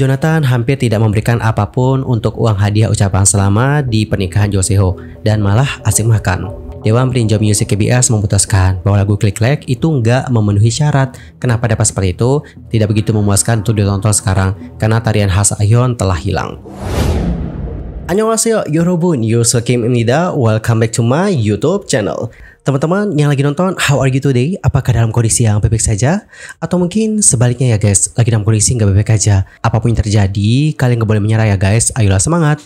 Jonathan hampir tidak memberikan apapun untuk uang hadiah ucapan selamat di pernikahan Jo Se-ho dan malah asik makan. Dewan Peninjau Music KBS memutuskan bahwa lagu Click Like itu nggak memenuhi syarat. Kenapa dapat seperti itu? Tidak begitu memuaskan untuk ditonton sekarang karena tarian khas Ayeon telah hilang. Annyeonghaseyo, Yorobun, Yoseokim입니다. Welcome back to my YouTube channel. Teman-teman yang lagi nonton, how are you today? Apakah dalam kondisi yang baik-baik saja? Atau mungkin sebaliknya ya guys, lagi dalam kondisi nggak baik-baik aja? Apapun yang terjadi, kalian nggak boleh menyerah ya guys. Ayolah semangat,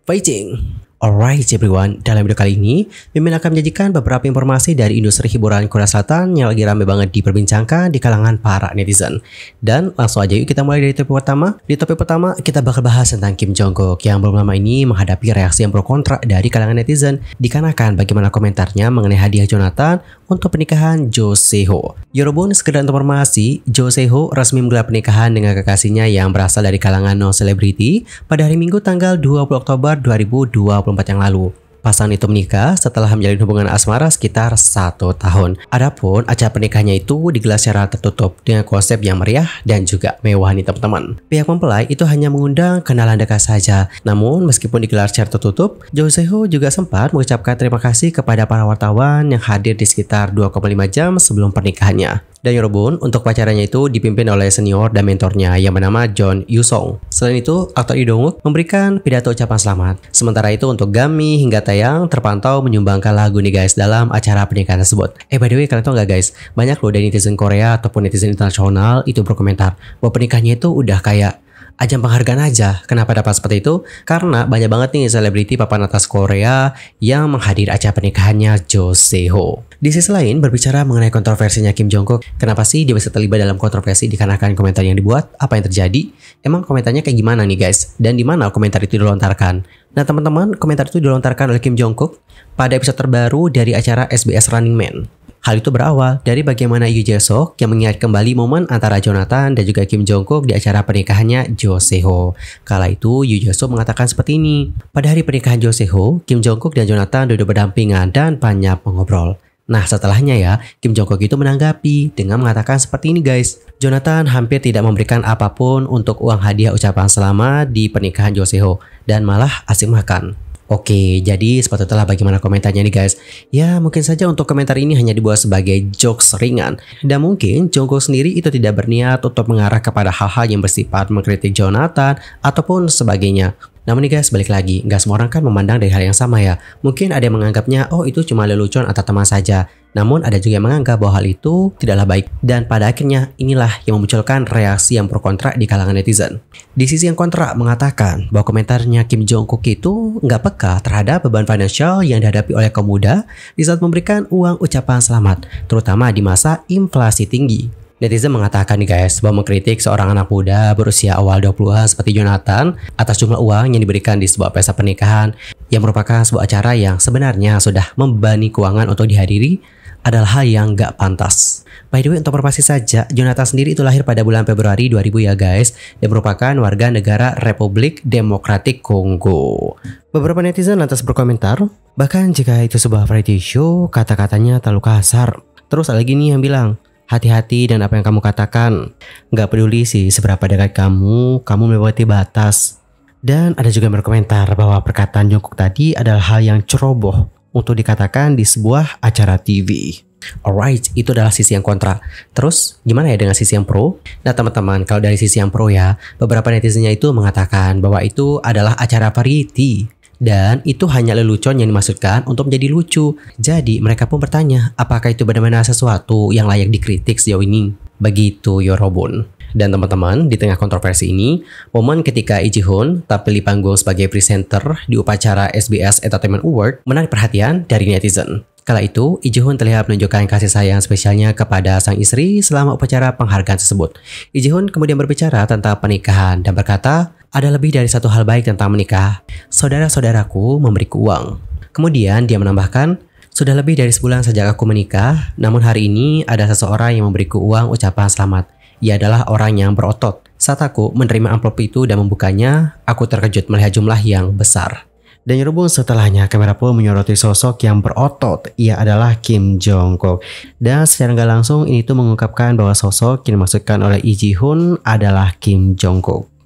fighting! Alright everyone, dalam video kali ini Mimin akan menyajikan beberapa informasi dari industri hiburan Korea Selatan yang lagi rame banget diperbincangkan di kalangan para netizen. Dan langsung aja yuk kita mulai dari topik pertama. Di topik pertama kita bakal bahas tentang Kim Jong-kook yang belum lama ini menghadapi reaksi yang pro kontra dari kalangan netizen dikarenakan bagaimana komentarnya mengenai hadiah Jonathan untuk pernikahan Jo Se-ho. Yorobun, sekedar informasi, Jo Se-ho resmi menggelar pernikahan dengan kekasihnya yang berasal dari kalangan non-selebriti pada hari Minggu tanggal 20 Oktober 2024 yang lalu. Pasangan itu menikah setelah menjalin hubungan asmara sekitar 1 tahun. Adapun acara pernikahannya itu digelar secara tertutup dengan konsep yang meriah dan juga mewah nih teman-teman. Pihak mempelai itu hanya mengundang kenalan dekat saja. Namun meskipun digelar secara tertutup, Jo Se-ho juga sempat mengucapkan terima kasih kepada para wartawan yang hadir di sekitar 2,5 jam sebelum pernikahannya. Dan Yorobun, untuk pacarannya itu dipimpin oleh senior dan mentornya yang bernama John Yoo-sung. Selain itu, aktor Lee Dong-wook memberikan pidato ucapan selamat. Sementara itu untuk Gami hingga Taeyang terpantau menyumbangkan lagu nih guys dalam acara pernikahan tersebut. By the way, kalian tau gak guys, banyak loh dari netizen Korea ataupun netizen internasional itu berkomentar bahwa pernikahannya itu udah kayak ajang penghargaan aja. Kenapa dapat seperti itu? Karena banyak banget nih selebriti papan atas Korea yang menghadiri acara pernikahannya Jo Se-ho. Di sisi lain, berbicara mengenai kontroversinya Kim Jong-kook, kenapa sih dia bisa terlibat dalam kontroversi dikarenakan komentar yang dibuat? Apa yang terjadi? Emang komentarnya kayak gimana nih guys? Dan di mana komentar itu dilontarkan? Nah teman-teman, komentar itu dilontarkan oleh Kim Jong-kook pada episode terbaru dari acara SBS Running Man. Hal itu berawal dari bagaimana Yoo Jae-suk yang mengingat kembali momen antara Jonathan dan juga Kim Jong-kook di acara pernikahannya Jo Se-ho. Kala itu Yoo Jae-suk mengatakan seperti ini. Pada hari pernikahan Jo Se-ho, Kim Jong-kook dan Jonathan duduk berdampingan dan banyak mengobrol. Nah setelahnya ya, Kim Jong-kook itu menanggapi dengan mengatakan seperti ini guys. Jonathan hampir tidak memberikan apapun untuk uang hadiah ucapan selamat di pernikahan Jo Se-ho dan malah asik makan. Oke, jadi seperti itulah bagaimana komentarnya nih guys. Ya mungkin saja untuk komentar ini hanya dibuat sebagai jokes ringan. Dan mungkin Jongkook sendiri itu tidak berniat untuk mengarah kepada hal-hal yang bersifat mengkritik Jonathan ataupun sebagainya. Namun nih guys, balik lagi, nggak semua orang kan memandang dari hal yang sama ya. Mungkin ada yang menganggapnya, oh itu cuma lelucon atau teman saja. Namun ada juga yang menganggap bahwa hal itu tidaklah baik. Dan pada akhirnya inilah yang memunculkan reaksi yang pro kontra di kalangan netizen. Di sisi yang kontra mengatakan bahwa komentarnya Kim Jong-kook itu nggak peka terhadap beban finansial yang dihadapi oleh kaum muda di saat memberikan uang ucapan selamat, terutama di masa inflasi tinggi. Netizen mengatakan nih guys, bahwa mengkritik seorang anak muda berusia awal 20-an seperti Jonathan atas jumlah uang yang diberikan di sebuah pesta pernikahan yang merupakan sebuah acara yang sebenarnya sudah membebani keuangan untuk dihadiri adalah hal yang gak pantas. By the way, untuk informasi saja, Jonathan sendiri itu lahir pada bulan Februari 2000 ya guys, dan merupakan warga negara Republik Demokratik Kongo. Beberapa netizen lantas berkomentar, bahkan jika itu sebuah variety show, kata-katanya terlalu kasar. Terus ada lagi nih yang bilang, hati-hati dan apa yang kamu katakan. Gak peduli sih seberapa dekat kamu melewati batas. Dan ada juga yang berkomentar bahwa perkataan Jongkook tadi adalah hal yang ceroboh untuk dikatakan di sebuah acara TV. Alright, itu adalah sisi yang kontra. Terus, gimana ya dengan sisi yang pro? Nah teman-teman, kalau dari sisi yang pro ya, beberapa netizennya itu mengatakan bahwa itu adalah acara variety. Dan itu hanya lelucon yang dimaksudkan untuk menjadi lucu. Jadi mereka pun bertanya, apakah itu benar-benar sesuatu yang layak dikritik sejauh ini? Begitu Yorobun. Dan teman-teman, di tengah kontroversi ini, momen ketika Lee Ji-hoon tampil di panggung sebagai presenter di upacara SBS Entertainment Award menarik perhatian dari netizen. Kala itu, Lee Ji-hoon terlihat menunjukkan kasih sayang spesialnya kepada sang istri selama upacara penghargaan tersebut. Lee Ji-hoon kemudian berbicara tentang pernikahan dan berkata, ada lebih dari satu hal baik tentang menikah. Saudara-saudaraku memberiku uang. Kemudian dia menambahkan, sudah lebih dari sebulan sejak aku menikah, namun hari ini ada seseorang yang memberiku uang ucapan selamat. Ia adalah orang yang berotot. Saat aku menerima amplop itu dan membukanya, aku terkejut melihat jumlah yang besar. Dan Yorobun, setelahnya kamera pun menyoroti sosok yang berotot. Ia adalah Kim Jong-kook. Dan secara nggak langsung ini tuh mengungkapkan bahwa sosok yang dimaksudkan oleh Lee Ji-hoon adalah Kim Jong-kook.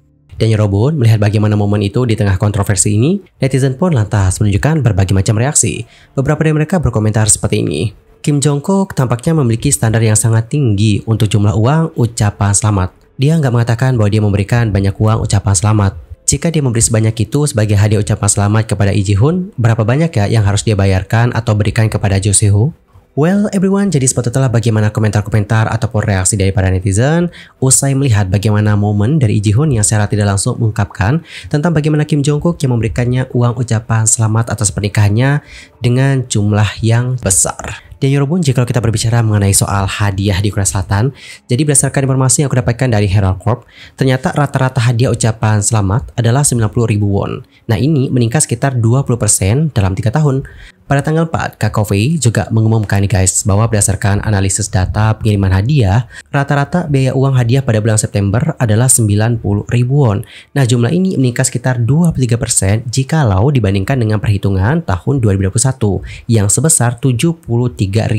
Dan Yorobun melihat bagaimana momen itu di tengah kontroversi ini, netizen pun lantas menunjukkan berbagai macam reaksi. Beberapa dari mereka berkomentar seperti ini. Kim Jong-kook tampaknya memiliki standar yang sangat tinggi untuk jumlah uang ucapan selamat. Dia nggak mengatakan bahwa dia memberikan banyak uang ucapan selamat. Jika dia memberi sebanyak itu sebagai hadiah ucapan selamat kepada Lee Ji-hoon, berapa banyak ya yang harus dia bayarkan atau berikan kepada Jo Se-ho? Well everyone, jadi seperti itulah bagaimana komentar-komentar ataupun reaksi dari para netizen usai melihat bagaimana momen dari Lee Ji-hoon yang secara tidak langsung mengungkapkan tentang bagaimana Kim Jong-kook yang memberikannya uang ucapan selamat atas pernikahannya dengan jumlah yang besar. Dan Yorobun, jika kita berbicara mengenai soal hadiah di Korea Selatan, jadi berdasarkan informasi yang aku dapatkan dari Herald Corp, ternyata rata-rata hadiah ucapan selamat adalah 90.000 won. Nah ini meningkat sekitar 20% dalam 3 tahun. Pada tanggal 4, KKV juga mengumumkan nih guys, bahwa berdasarkan analisis data pengiriman hadiah, rata-rata biaya uang hadiah pada bulan September adalah 90.000 won. Nah jumlah ini meningkat sekitar 23% jikalau dibandingkan dengan perhitungan tahun 2021 yang sebesar 73.000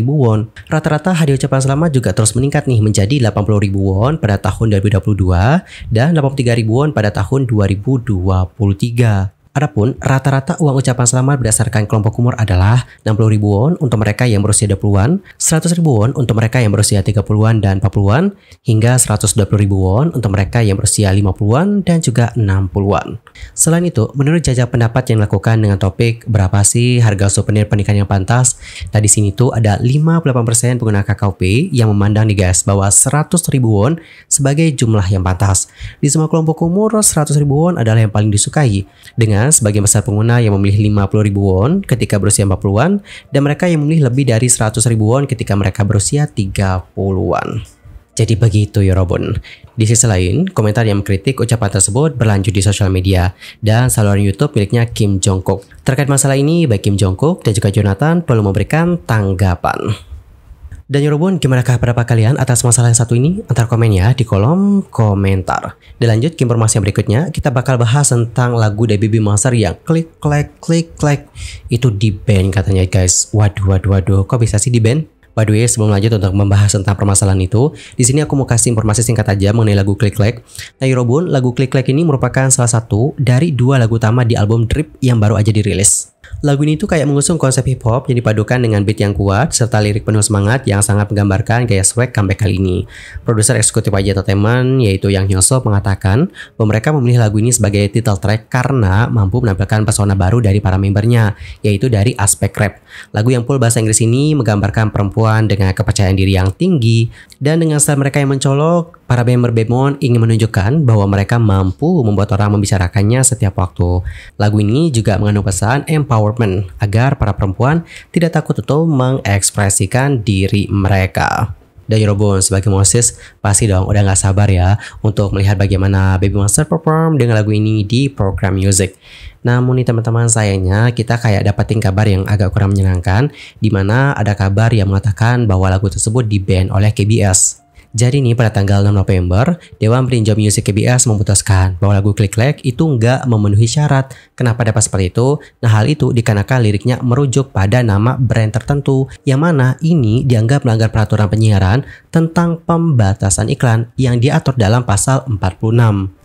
won. Rata-rata hadiah ucapan selamat juga terus meningkat nih menjadi 80.000 won pada tahun 2022 dan 83.000 won pada tahun 2023. Adapun rata-rata uang ucapan selamat berdasarkan kelompok umur adalah 60.000 won untuk mereka yang berusia 20-an, 100.000 won untuk mereka yang berusia 30-an dan 40-an, hingga 120.000 won untuk mereka yang berusia 50-an dan juga 60-an. Selain itu, menurut jajak pendapat yang dilakukan dengan topik berapa sih harga souvenir pernikahan yang pantas, nah di sini tuh ada 58% pengguna KKP yang memandang nih guys bahwa 100.000 won sebagai jumlah yang pantas. Di semua kelompok umur 100.000 won adalah yang paling disukai, dengan sebagian besar pengguna yang memilih 50.000 won ketika berusia 40-an dan mereka yang memilih lebih dari 100.000 won ketika mereka berusia 30-an. Jadi begitu Yorobun. Di sisi lain, komentar yang mengkritik ucapan tersebut berlanjut di sosial media dan saluran YouTube miliknya Kim Jong-kook. Terkait masalah ini, baik Kim Jong-kook dan juga Jonathan perlu memberikan tanggapan. Dan Yorobun, gimanakah pendapat kalian atas masalah yang satu ini? Antar komen ya di kolom komentar. Dan lanjut ke informasi yang berikutnya, kita bakal bahas tentang lagu dari Baby Monster yang klik itu di ban katanya guys. Waduh, kok bisa sih di ban? By the way, sebelum lanjut untuk membahas tentang permasalahan itu, di sini aku mau kasih informasi singkat aja mengenai lagu Click Like. Nah, Yorobun, lagu Click Like ini merupakan salah satu dari 2 lagu utama di album Drip yang baru aja dirilis. Lagu ini tuh kayak mengusung konsep hip hop yang dipadukan dengan beat yang kuat serta lirik penuh semangat yang sangat menggambarkan gaya swag comeback kali ini. Produser eksekutif YG Entertainment yaitu Yang Hyun-soo mengatakan bahwa mereka memilih lagu ini sebagai title track karena mampu menampilkan pesona baru dari para membernya, yaitu dari aspek rap. Lagu yang full bahasa Inggris ini menggambarkan perempuan dengan kepercayaan diri yang tinggi dan dengan style mereka yang mencolok. Para member Bemon ingin menunjukkan bahwa mereka mampu membuat orang membicarakannya setiap waktu. Lagu ini juga mengandung pesan empowerment agar para perempuan tidak takut untuk mengekspresikan diri mereka. Dan Yorobun, sebagai Moses pasti dong udah gak sabar ya untuk melihat bagaimana Baby Monster perform dengan lagu ini di program music. Namun nih teman-teman, sayangnya kita kayak dapatin kabar yang agak kurang menyenangkan, di mana ada kabar yang mengatakan bahwa lagu tersebut di-ban oleh KBS. Jadi nih pada tanggal 6 November, Dewan Peninjau Musik KBS memutuskan bahwa lagu Click Like itu nggak memenuhi syarat. Kenapa dapat seperti itu? Nah hal itu dikarenakan liriknya merujuk pada nama brand tertentu, yang mana ini dianggap melanggar peraturan penyiaran tentang pembatasan iklan yang diatur dalam pasal 46.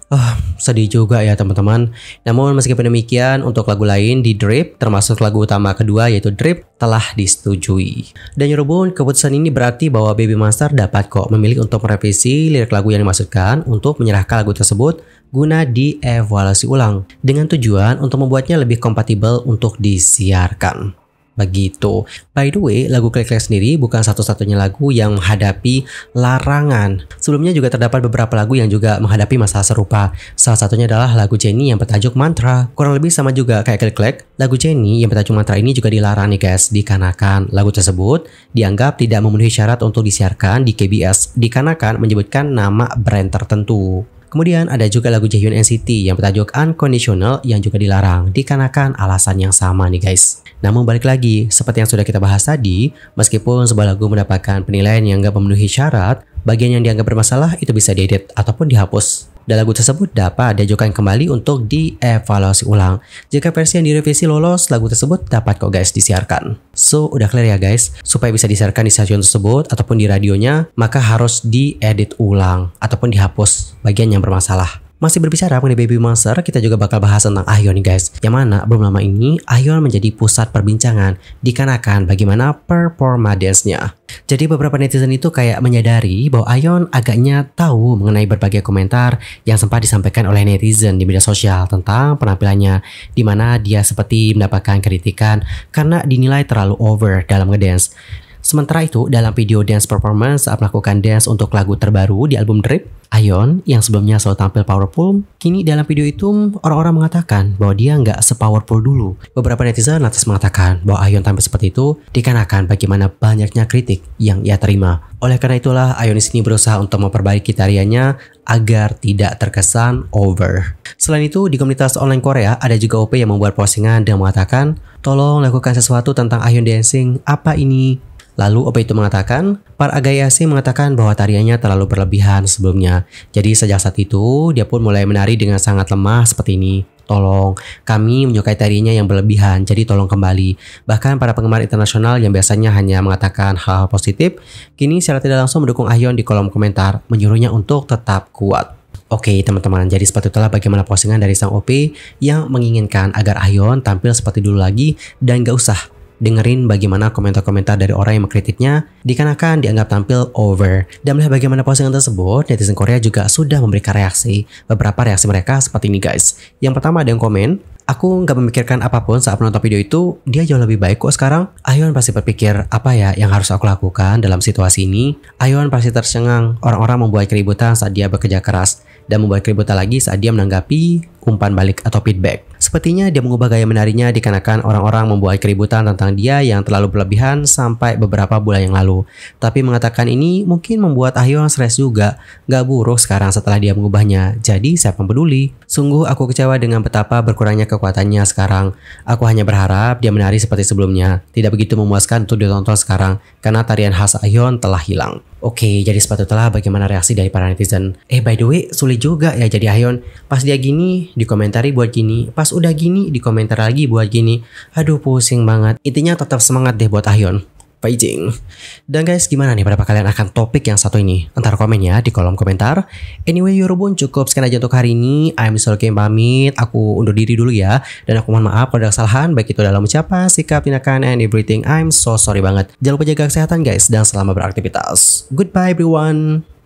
Sedih juga ya teman-teman. Namun meskipun demikian, untuk lagu lain di Drip, termasuk lagu utama kedua yaitu Drip, telah disetujui. Dan Yorobun, keputusan ini berarti bahwa Baby Monster dapat kok memilih untuk merevisi lirik lagu yang dimaksudkan untuk menyerahkan lagu tersebut guna dievaluasi ulang dengan tujuan untuk membuatnya lebih kompatibel untuk disiarkan. Begitu. By the way, lagu Click Like sendiri bukan satu-satunya lagu yang menghadapi larangan. Sebelumnya juga terdapat beberapa lagu yang juga menghadapi masalah serupa. Salah satunya adalah lagu Jennie yang bertajuk Mantra. Kurang lebih sama juga kayak Click Like, lagu Jennie yang bertajuk Mantra ini juga dilarang nih guys, dikarenakan lagu tersebut dianggap tidak memenuhi syarat untuk disiarkan di KBS, dikarenakan menyebutkan nama brand tertentu. Kemudian ada juga lagu Jaehyun NCT yang bertajuk Unconditional yang juga dilarang dikarenakan alasan yang sama nih guys. Namun balik lagi, seperti yang sudah kita bahas tadi, meskipun sebuah lagu mendapatkan penilaian yang nggak memenuhi syarat, bagian yang dianggap bermasalah itu bisa diedit ataupun dihapus. Dan lagu tersebut dapat diajukan kembali untuk dievaluasi ulang. Jika versi yang direvisi lolos, lagu tersebut dapat kok guys disiarkan. So, udah clear ya guys? Supaya bisa disiarkan di stasiun tersebut ataupun di radionya, maka harus diedit ulang ataupun dihapus bagian yang bermasalah. Masih berbicara mengenai Baby Monster, kita juga bakal bahas tentang Ahyun nih guys. Yang mana belum lama ini Ahyun menjadi pusat perbincangan dikarenakan bagaimana performa dance-nya. Jadi beberapa netizen itu kayak menyadari bahwa Ahyun agaknya tahu mengenai berbagai komentar yang sempat disampaikan oleh netizen di media sosial tentang penampilannya, di mana dia seperti mendapatkan kritikan karena dinilai terlalu over dalam ngedance. Sementara itu, dalam video dance performance saat melakukan dance untuk lagu terbaru di album Drip, Ahyun yang sebelumnya selalu tampil powerful, kini dalam video itu orang-orang mengatakan bahwa dia nggak sepowerful dulu. Beberapa netizen lantas mengatakan bahwa Ahyun tampil seperti itu dikarenakan bagaimana banyaknya kritik yang ia terima. Oleh karena itulah, Ahyun di sini berusaha untuk memperbaiki tariannya agar tidak terkesan over. Selain itu, di komunitas online Korea ada juga OP yang membuat postingan dan mengatakan, "Tolong lakukan sesuatu tentang Ahyun dancing, apa ini?" Lalu OP itu mengatakan, Park Agayase mengatakan bahwa tariannya terlalu berlebihan sebelumnya. Jadi sejak saat itu, dia pun mulai menari dengan sangat lemah seperti ini. Tolong, kami menyukai tariannya yang berlebihan, jadi tolong kembali. Bahkan para penggemar internasional yang biasanya hanya mengatakan hal-hal positif, kini secara tidak langsung mendukung Ahyun di kolom komentar, menyuruhnya untuk tetap kuat. Oke teman-teman, jadi seperti itulah bagaimana postingan dari sang OP yang menginginkan agar Ahyun tampil seperti dulu lagi dan gak usah dengerin bagaimana komentar-komentar dari orang yang mengkritiknya dikarenakan dianggap tampil over. Dan melihat bagaimana postingan tersebut, netizen Korea juga sudah memberikan reaksi. Beberapa reaksi mereka seperti ini guys. Yang pertama ada yang komen, "Aku nggak memikirkan apapun saat menonton video itu, dia jauh lebih baik kok sekarang." Ahyun pasti berpikir, apa ya yang harus aku lakukan dalam situasi ini? Ahyun pasti tercengang, orang-orang membuat keributan saat dia bekerja keras, dan membuat keributan lagi saat dia menanggapi umpan balik atau feedback. Sepertinya dia mengubah gaya menarinya dikarenakan orang-orang membuat keributan tentang dia yang terlalu berlebihan sampai beberapa bulan yang lalu. Tapi mengatakan ini mungkin membuat Ahyun stres juga, gak buruk sekarang setelah dia mengubahnya, jadi siapa yang peduli? Sungguh aku kecewa dengan betapa berkurangnya kekuatannya sekarang. Aku hanya berharap dia menari seperti sebelumnya. Tidak begitu memuaskan untuk ditonton sekarang, karena tarian khas Ahyun telah hilang. Oke, jadi sepatu telah bagaimana reaksi dari para netizen. By the way, sulit juga ya jadi Ahyun. Pas dia gini, dikomentari buat gini. Pas udah gini, dikomentar lagi buat gini. Aduh, pusing banget. Intinya tetap semangat deh buat Ahyun. Fighting. Dan guys, gimana nih pendapat kalian akan topik yang satu ini? Entar komen ya di kolom komentar. Anyway, Yorobun cukup sekian aja untuk hari ini. I'm Solken pamit. Aku undur diri dulu ya. Dan aku mohon maaf kalau ada kesalahan, baik itu dalam ucapan, sikap, tindakan, and everything. I'm so sorry banget. Jangan lupa jaga kesehatan guys, dan selamat beraktivitas. Goodbye everyone.